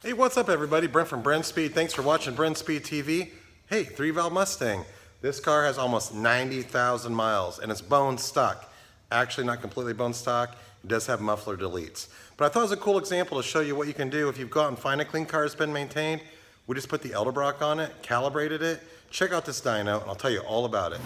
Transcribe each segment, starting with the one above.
Hey, what's up everybody? Brent from Brenspeed. Thanks for watching Brenspeed TV. Hey, 3-valve Mustang. This car has almost 90,000 miles and it's bone stock. Actually not completely bone stock. It does have muffler deletes. But I thought it was a cool example to show you what you can do if you've gone and find a clean car that's been maintained. We just put the EDELBROCK on it, calibrated it. Check out this dyno and I'll tell you all about it.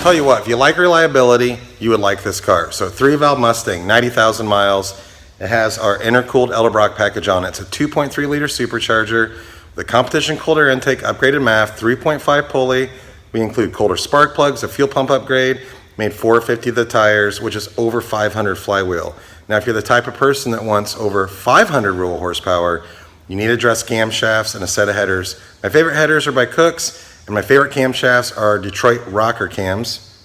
Tell you what, if you like reliability, you would like this car. So 3-valve Mustang, 90,000 miles. It has our intercooled EDELBROCK package on it. It's a 2.3 liter supercharger, the competition cold air intake, upgraded MAF, 3.5 pulley. We include colder spark plugs, a fuel pump upgrade, made 450 of the tires, which is over 500 flywheel. Now, if you're the type of person that wants over 500 rural horsepower, you need addressed camshafts and a set of headers. My favorite headers are by Cooks, and my favorite camshafts are Detroit rocker cams.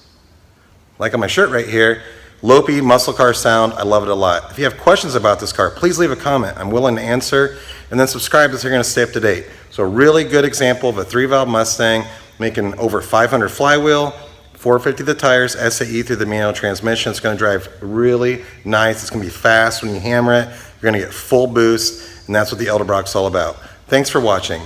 Like on my shirt right here, Lopey muscle car sound, I love it a lot. If you have questions about this car, please leave a comment. I'm willing to answer, and then subscribe so you're gonna stay up to date. So a really good example of a 3-valve Mustang making over 500 flywheel, 450 the tires, SAE through the manual transmission. It's gonna drive really nice. It's gonna be fast when you hammer it. You're gonna get full boost, and that's what the EDELBROCK's all about. Thanks for watching.